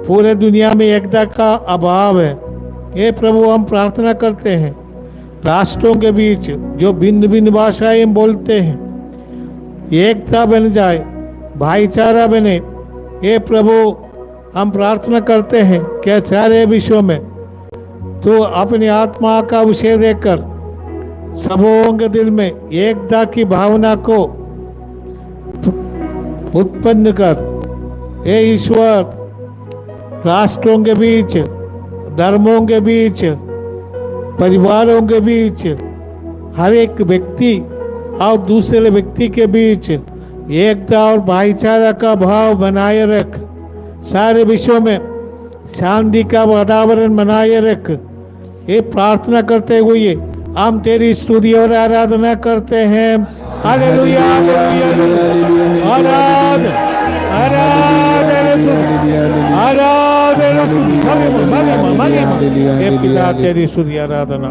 F: पूरे दुनिया में एकता का अभाव है। हे प्रभु, हम प्रार्थना करते हैं राष्ट्रों के बीच जो भिन्न भिन्न भाषाएं बोलते हैं, एकता बन जाए, भाईचारा बने। हे प्रभु, हम प्रार्थना करते हैं कि सारे विश्व में तो अपनी आत्मा का विषय देकर सबों के दिल में एकता की भावना को उत्पन्न कर। हे ईश्वर, राष्ट्रों के बीच, धर्मों के बीच, परिवारों के बीच, हर एक व्यक्ति और दूसरे व्यक्ति के बीच एकता और भाईचारा का भाव बनाए रख। सारे विश्व में शांति का वातावरण बनाए रख। ये प्रार्थना करते हुए हम तेरी स्तुति और आराधना करते हैं। Hallelujah hallelujah. आराधना तेरी स्तुति आराधना।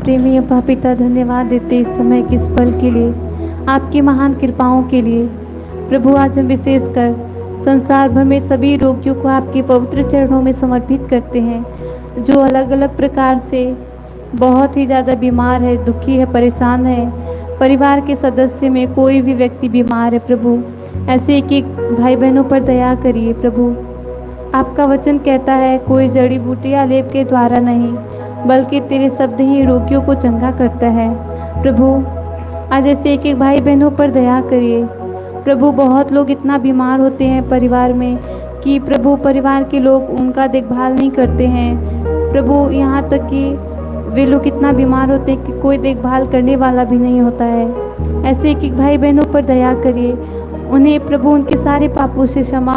G: प्रेमी अब्बा पिता, धन्यवाद देते इस समय के इस पल के लिए, आपकी महान कृपाओं के लिए। प्रभु, आज हम विशेषकर संसार भर में सभी रोगियों को आपके पवित्र चरणों में समर्पित करते हैं, जो अलग अलग प्रकार से बहुत ही ज़्यादा बीमार है, दुखी है, परेशान है। परिवार के सदस्य में कोई भी व्यक्ति बीमार है प्रभु, ऐसे एक एक भाई बहनों पर दया करिए प्रभु। आपका वचन कहता है, कोई जड़ी बूटी या लेप के द्वारा नहीं, बल्कि तेरे शब्द ही रोगियों को चंगा करता है। प्रभु, आज ऐसे एक एक भाई बहनों पर दया करिए प्रभु। बहुत लोग इतना बीमार होते हैं परिवार में कि प्रभु, परिवार के लोग उनका देखभाल नहीं करते हैं प्रभु। यहाँ तक कि वे लोग इतना बीमार होते हैं कि कोई देखभाल करने वाला भी नहीं होता है। ऐसे एक एक भाई बहनों पर दया करिए। उन्हें प्रभु उनके सारे पापों से क्षमा,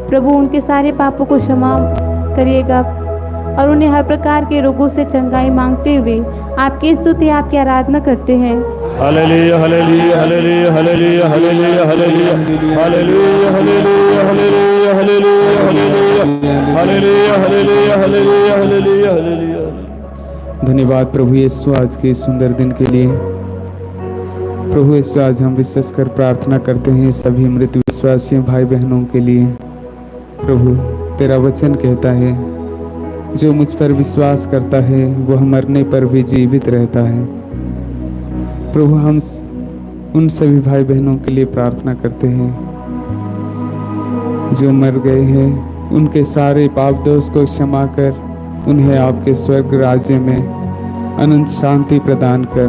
G: प्रभु उनके सारे पापों को क्षमा करिएगा और उन्हें हर प्रकार के रोगों से चंगाई मांगते हुए आपकी स्तुति, आपकी आराधना करते हैं।
C: Hallelujah hallelujah hallelujah hallelujah hallelujah hallelujah hallelujah hallelujah hallelujah hallelujah hallelujah hallelujah hallelujah hallelujah hallelujah.
A: धन्यवाद प्रभु यीशु आज के सुंदर दिन के लिए। प्रभु यीशु आज हम विशेष कर प्रार्थना करते हैं सभी मृत विश्वासी भाई बहनों के लिए। प्रभु तेरा वचन कहता है जो मुझ पर विश्वास करता है वह मरने पर भी जीवित रहता है। प्रभु हम उन सभी भाई बहनों के लिए प्रार्थना करते हैं जो मर गए हैं, उनके सारे पाप दोष को क्षमा कर उन्हें आपके स्वर्ग राज्य में अनंत शांति प्रदान कर।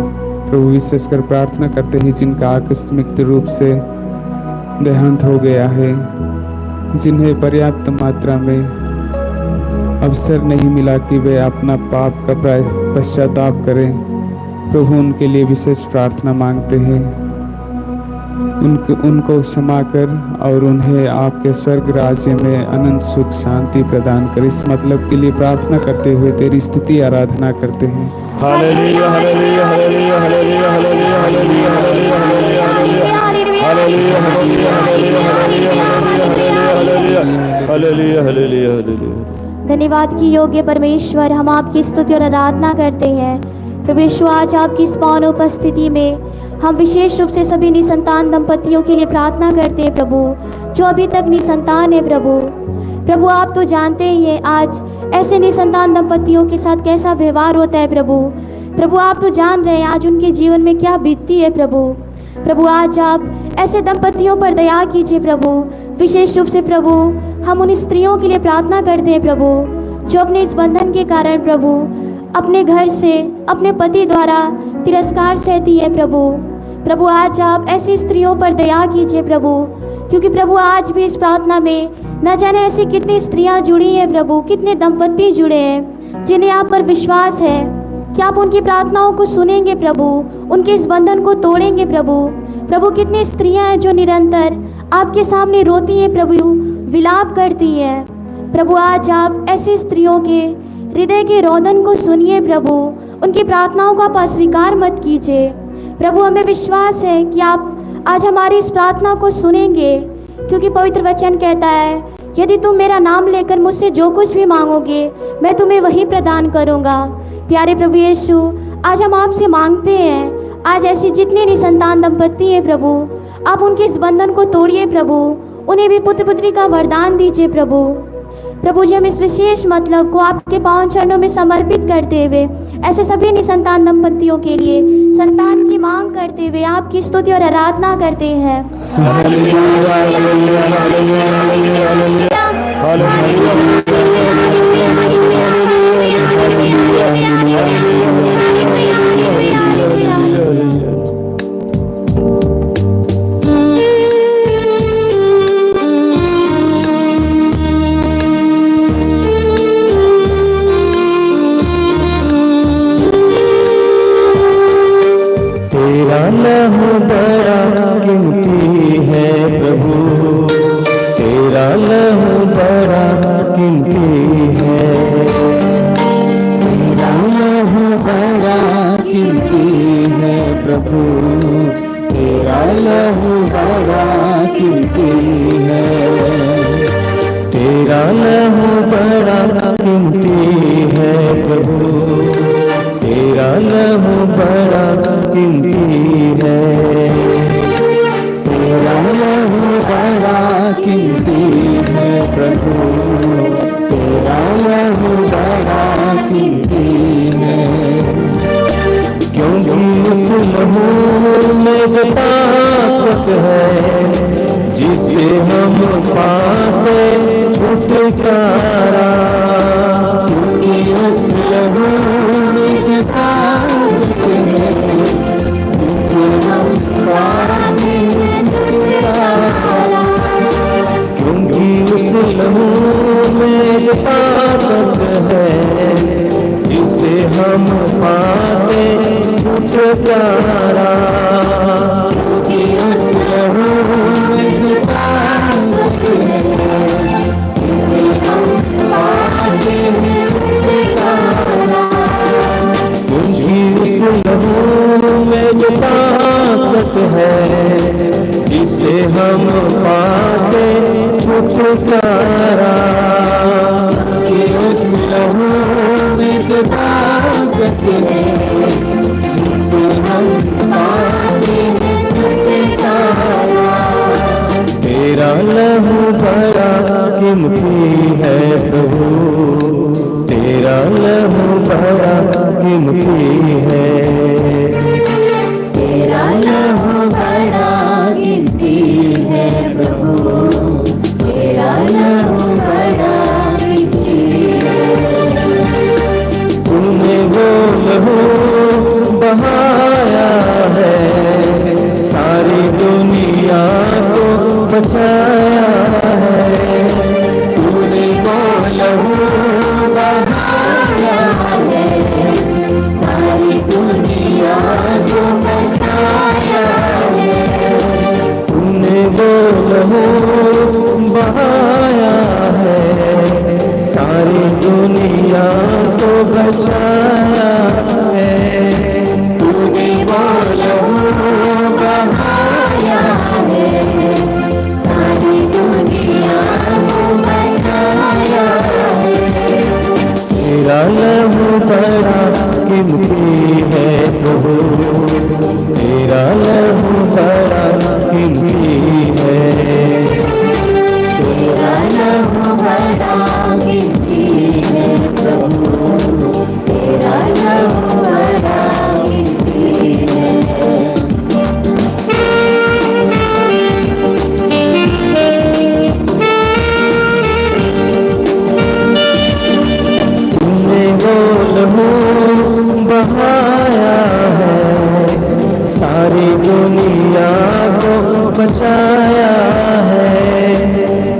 A: प्रभु विशेष कर प्रार्थना करते हैं जिनका आकस्मिक रूप से देहांत हो गया है, जिन्हें पर्याप्त मात्रा में अवसर नहीं मिला कि वे अपना पाप का पश्चाताप करें। प्रभु उनके लिए विशेष प्रार्थना मांगते हैं, उनको क्षमा कर और उन्हें आपके स्वर्ग राज्य में अनंत सुख शांति प्रदान कर। इस मतलब के लिए प्रार्थना करते हुए तेरी स्तुति आराधना करते हैं।
C: Hallelujah hallelujah hallelujah hallelujah hallelujah hallelujah hallelujah hallelujah hallelujah hallelujah hallelujah.
H: धन्यवाद की योग्य परमेश्वर, हम आपकी स्तुति और आराधना करते हैं। प्रभु यीशु आज आपकी इस पावन उपस्थिति में हम विशेष रूप से सभी निसंतान दंपतियों के लिए प्रार्थना करते हैं प्रभु, जो अभी तक निसंतान है। प्रभु आप तो जानते ही हैं आज ऐसे निसंतान दंपतियों के साथ कैसा व्यवहार होता है प्रभु आप तो जान रहे हैं आज उनके जीवन में क्या बीतती है प्रभु आज आप ऐसे दंपतियों पर दया कीजिए प्रभु। विशेष रूप से प्रभु हम उन स्त्रियों के लिए प्रार्थना करते हैं प्रभु, जो अपने इस बंधन के कारण प्रभु अपने घर से अपने पति द्वारा तिरस्कार सहती है प्रभु आज आप ऐसी स्त्रियों पर दया कीजिए प्रभु, क्योंकि प्रभु आज भी इस प्रार्थना में न जाने ऐसी कितनी स्त्रियां जुड़ी हैं प्रभु, कितने दंपति जुड़े हैं जिन्हें आप पर विश्वास है कि आप उनकी प्रार्थनाओं को सुनेंगे प्रभु, उनके इस बंधन को तोड़ेंगे प्रभु कितनी स्त्रियां हैं जो निरंतर आपके सामने रोती हैं प्रभु, विलाप करती हैं प्रभु। आज आप ऐसी स्त्रियों के हृदय के रोदन को सुनिए प्रभु, उनकी प्रार्थनाओं को आप अस्वीकार मत कीजिए प्रभु। हमें विश्वास है कि आप आज हमारी इस प्रार्थना को सुनेंगे, क्योंकि पवित्र वचन कहता है यदि तुम मेरा नाम लेकर मुझसे जो कुछ भी मांगोगे मैं तुम्हें वही प्रदान करूंगा। प्यारे प्रभु यीशु, आज हम आपसे मांगते हैं आज ऐसी जितनी निसंतान दंपति हैं प्रभु, आप उनके इस बंधन को तोड़िए प्रभु, उन्हें भी पुत्र पुत्री का वरदान दीजिए प्रभु जी हम इस विशेष मतलब को आपके पावन चरणों में समर्पित करते हुए ऐसे सभी निसंतान दंपतियों के लिए संतान की मांग करते हुए आपकी स्तुति और आराधना करते हैं।
A: तेरा लहू बड़ा कीमती है प्रभु, तेरा लहू बड़ा कीमती है, तेरा लहू बड़ा कीमती है प्रभु, तेरा लहू बड़ा कीमती है, तेरा लहू बड़ा कीमती है प्रभु, तेरा लहू बड़ा कीमती है, तेरा लहू बड़ा कीमती है प्रभु, तेरा लहू बड़ा कीमती है। क्योंकि उस लहू में ताकत है जिसे हम पाते छुटकारा, क्योंकि उस लहू में ताकत है जिसे हम पाते छुटकारा, क्योंकि उस लहू में ताकत है जिसे हम पाते छुटकारा।
D: ताकत है, जिसे हम पाते हैं छुटकारा।
I: तेरा लहू बड़ा कीमती है प्रभु, तेरा लहू बड़ा कीमती है।
D: तेरा लहू बड़ा कीमती है प्रभु, तेरा लहू बड़ा कीमती है।
I: तूने वो लहू बहाया है, सारी दुनिया को बचाया है।
D: तूने वो लहू बहाया है, सारी दुनिया को बचाया है।
I: तूने वो लहू बहाया है, सारी दुनिया को बचाया है।
D: तूने वो लहू बहाया है, सारी दुनिया को बचाया है।
I: तेरा लहू बड़ा कीमती है प्रभु, तेरा लहू बड़ा कीमती है।
D: तेरा लहू बड़ा कीमती है प्रभु, तेरा लहू बड़ा कीमती है।
I: तूने वो लहू बहाया है, सारी दुनिया को बचाया है।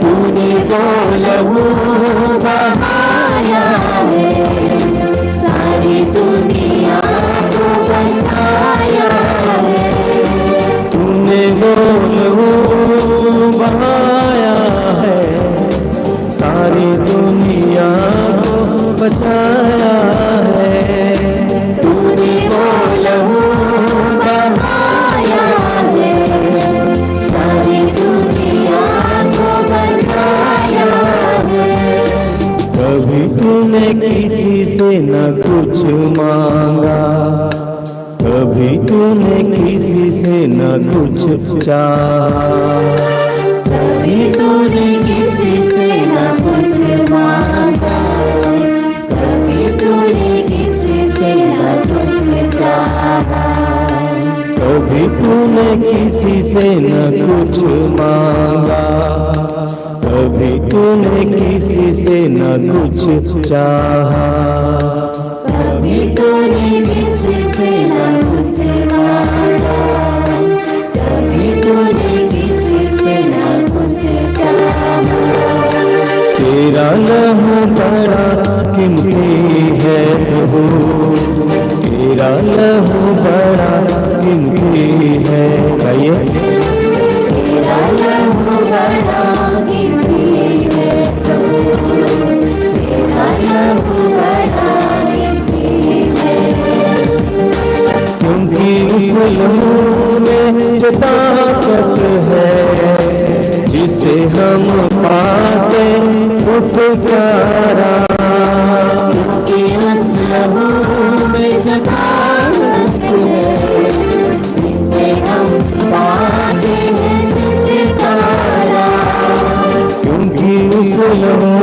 D: तूने वो लहू बहाया है, सारी दुनिया को बचाया है।
I: तूने वो लहू बहाया है, सारी दुनिया को बचाया है।
D: तूने वो लहू बहाया है, सारी दुनिया को बचाया है।
I: कभी तूने किसी से न कुछ मांगा, कभी तूने किसी से न कुछ चाहा।
D: कभी तूने किसी से न कुछ मांगा, कभी तूने किसी से न कुछ चाहा।
I: कभी तूने किसी से न कुछ मांगा, कभी तूने किसी से न कुछ चाहा।
D: कभी तूने किसी से न कुछ मांगा, कभी तूने किसी से न कुछ चाहा।
I: तेरा लहू बड़ा कीमती है प्रभु, तेरा लहू बड़ा कीमती है। गाइए।
D: तेरा लहू बड़ा कीमती है प्रभु, तेरा लहू बड़ा कीमती है।
I: क्योंकि उस लहू में जो ताकत है, जिसे हम पाते छुटकारा।
D: क्योंकि उस लहू में जो ताकत है, जिसे हम पाते हैं छुटकारा।
I: क्योंकि उस लहू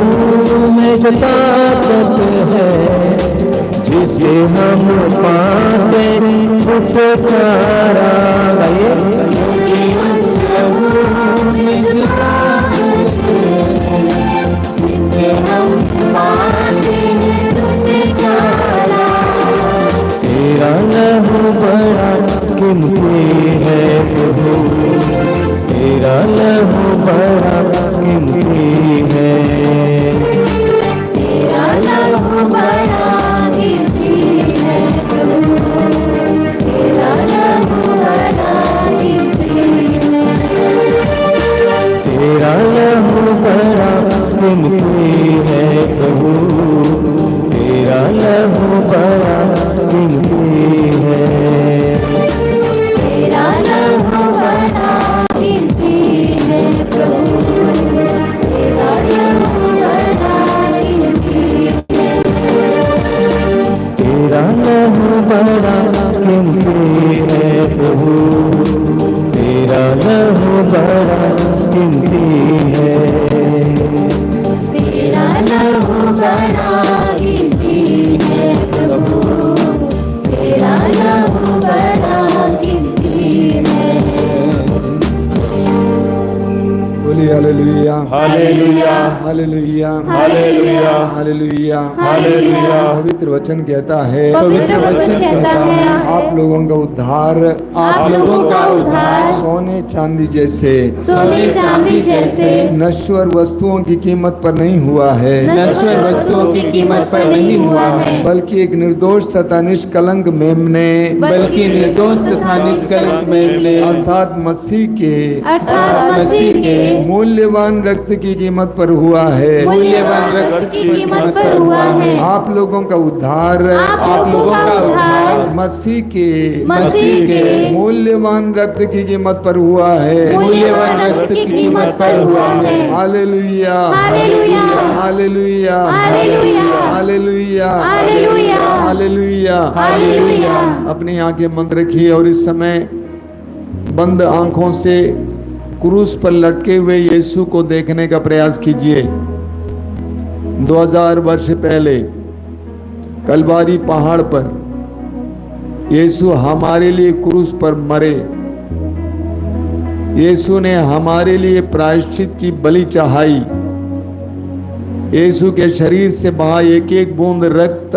I: में जो ताकत है, जिसे हम पाते छुटकारा।
D: क्योंकि उस लहू में जो ताकत है, जिसे हम पाते हैं छुटकारा।
I: तेरा लहू बड़ा कीमती है प्रभु, तेरा लहू बड़ा कीमती है।
D: तेरा लहू बड़ा कीमती है प्रभु, तेरा लहू बड़ा कीमती है।
I: तेरा लहू बड़ा कीमती है प्रभु, तेरा लहू बड़ा कीमती है।
D: तेरा लहू बड़ा कीमती है प्रभु, तेरा लहू बड़ा कीमती है।
C: Hallelujah
B: hallelujah
C: hallelujah
B: hallelujah.
C: Hallelujah.
B: पवित्र वचन कहता है
G: पवित्र वचन कहता है
B: आप लोगों का उद्धार
G: आप लोगों का उद्धार
B: सोने चांदी जैसे
G: सोने चांदी जैसे
B: नश्वर वस्तुओं की कीमत पर नहीं हुआ है,
G: नश्वर वस्तुओं की कीमत पर नहीं हुआ है,
B: बल्कि एक निर्दोष तथा निष्कलंक मेमने
A: बल्कि निर्दोष तथा निष्कलंक मेमने
B: अर्थात मसीह के
G: मूल्यवान
B: रक्त की कीमत पर हुआ है।
G: मूल्यवान रक्त की कीमत पर हुआ है।
B: आप लोगों का उद्धार
G: आप लोगों का उद्धार
B: मसीह
G: मसीह के
B: मूल्यवान रक्त की कीमत पर हुआ है।
G: मूल्यवान रक्त की कीमत पर हुआ है।
B: Hallelujah
G: hallelujah
B: hallelujah
G: hallelujah
B: hallelujah
G: hallelujah
B: hallelujah.
G: Hallelujah.
B: अपनी आंखें बंद रखिए और इस समय बंद आंखों से क्रूस पर लटके हुए यीशु को देखने का प्रयास कीजिए। 2000 वर्ष पहले कलवारी पहाड़ पर यीशु हमारे लिए क्रूस पर मरे। यीशु ने हमारे लिए प्रायश्चित की बलि चढ़ाई। यीशु के शरीर से बहा एक एक बूंद रक्त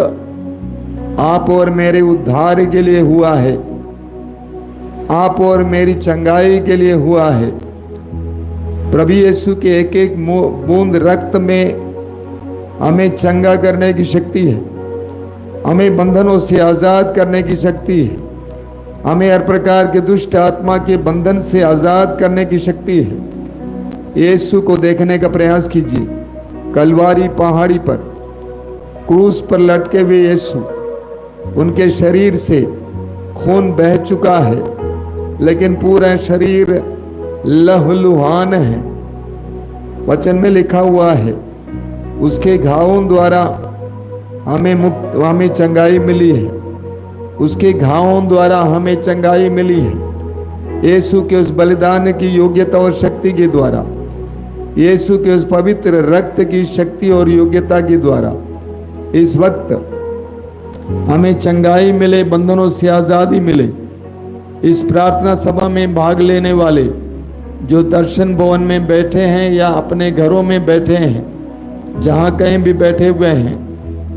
B: आप और मेरे उद्धार के लिए हुआ है, आप और मेरी चंगाई के लिए हुआ है। प्रभु यीशु के एक एक बूंद रक्त में हमें चंगा करने की शक्ति है, हमें बंधनों से आज़ाद करने की शक्ति है, हमें हर प्रकार के दुष्ट आत्मा के बंधन से आज़ाद करने की शक्ति है। यीशु को देखने का प्रयास कीजिए। कलवारी पहाड़ी पर क्रूस पर लटके हुए यीशु, उनके शरीर से खून बह चुका है, लेकिन पूरा शरीर लहूलुहान है। वचन में लिखा हुआ है उसके घावों द्वारा हमें चंगाई मिली है, उसके घावों द्वारा हमें चंगाई मिली है। यीशु के उस बलिदान की योग्यता और शक्ति के द्वारा, यीशु के उस पवित्र रक्त की शक्ति और योग्यता के द्वारा इस वक्त हमें चंगाई मिले, बंधनों से आज़ादी मिले। इस प्रार्थना सभा में भाग लेने वाले जो दर्शन भवन में बैठे हैं या अपने घरों में बैठे हैं, जहाँ कहीं भी बैठे हुए हैं,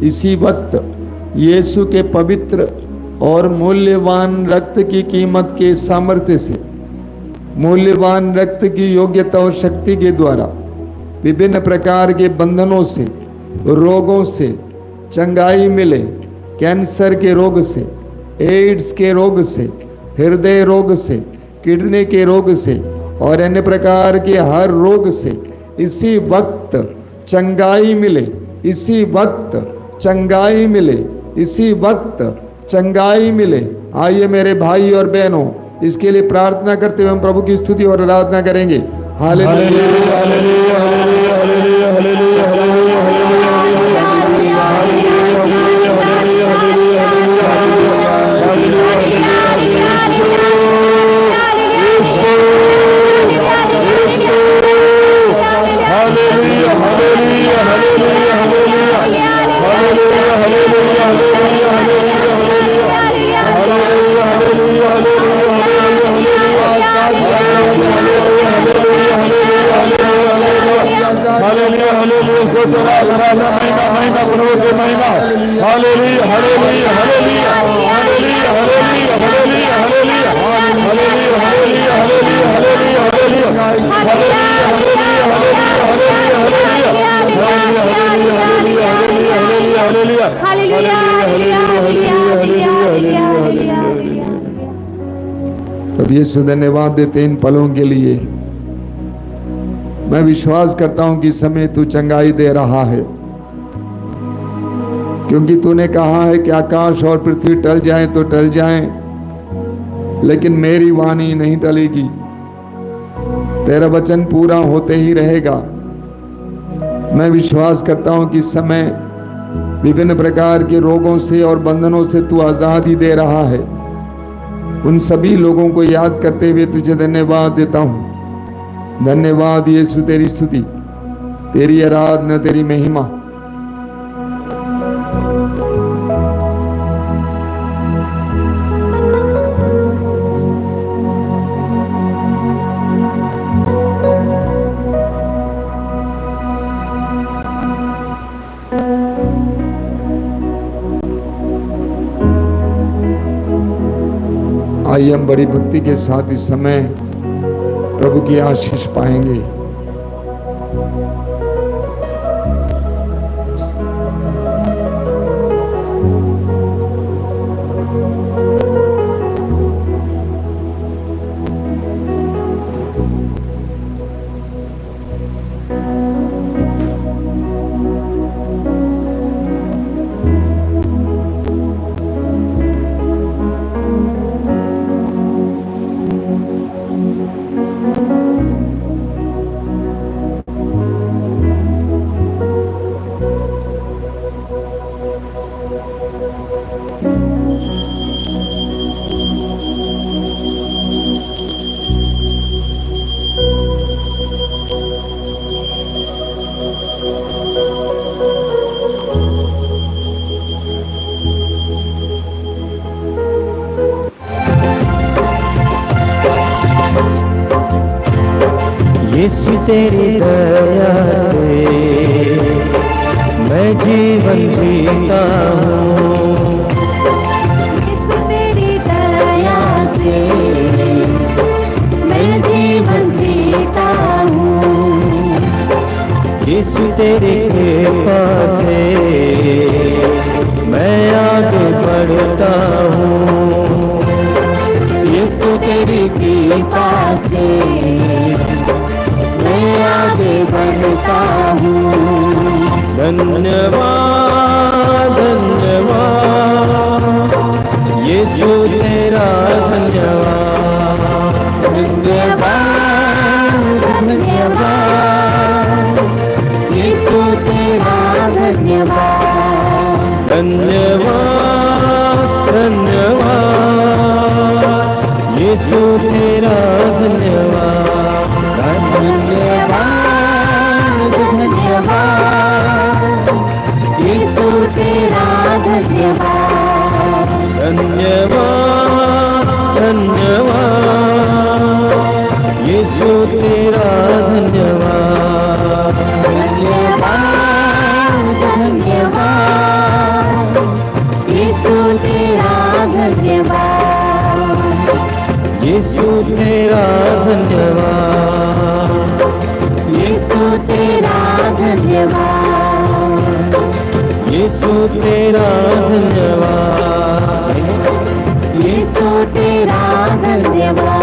B: इसी वक्त यीशु के पवित्र और मूल्यवान रक्त की कीमत के सामर्थ्य से, मूल्यवान रक्त की योग्यता और शक्ति के द्वारा विभिन्न प्रकार के बंधनों से, रोगों से चंगाई मिले। कैंसर के रोग से, एड्स के रोग से, हृदय रोग से, किडनी के रोग से और अन्य प्रकार के हर रोग से इसी वक्त चंगाई मिले, इसी वक्त चंगाई मिले, इसी वक्त चंगाई मिले। आइए मेरे भाई और बहनों, इसके लिए प्रार्थना करते हुए हम प्रभु की स्तुति और आराधना करेंगे। हालेलुया हालेलुया हालेलुया हालेलुया प्रभु यीशु धन्यवाद देते इन पलों के लिए। मैं विश्वास करता हूं कि इस समय तू चंगाई दे रहा है, क्योंकि तूने कहा है कि आकाश और पृथ्वी टल जाए तो टल जाए, लेकिन मेरी वाणी नहीं टलेगी। तेरा वचन पूरा होते ही रहेगा। मैं विश्वास करता हूं कि इस समय विभिन्न प्रकार के रोगों से और बंधनों से तू आजादी दे रहा है। उन सभी लोगों को याद करते हुए तुझे धन्यवाद देता हूं। धन्यवाद यीशु, तेरी स्तुति, तेरी आराधना, तेरी महिमा। आइए हम बड़ी भक्ति के साथ इस समय प्रभु की आशीष पाएंगे।
I: यीशु तेरी दया से मैं जीवन जीता हूँ,
D: यीशु तेरी दया से मैं जीवन जीता हूँ,
I: यीशु तेरी कृपा से मैं आगे बढ़ता हूँ,
D: यीशु तेरी कृपा से मैं आगे बढ़ता हूँ।
I: धन्यवाद धन्यवाद यीशु तेरा धन्यवाद,
D: धन्यवाद धन्यवाद यीशु तेरा धन्यवाद,
I: धन्यवाद धन्यवाद यीशु तेरा धन्यवाद,
D: धन्यवाद धन्यवाद यीशु तेरा धन्यवाद,
I: धन्यवाद धन्यवाद यीशु तेरा धन्यवाद,
D: धन्यवाद धन्यवाद यीशु तेरा धन्यवाद,
I: यीशु तेरा धन्यवाद,
D: यीशु तेरा धन्यवाद,
I: यीशु तेरा धन्यवाद,
D: यीशु तेरा धन्यवाद।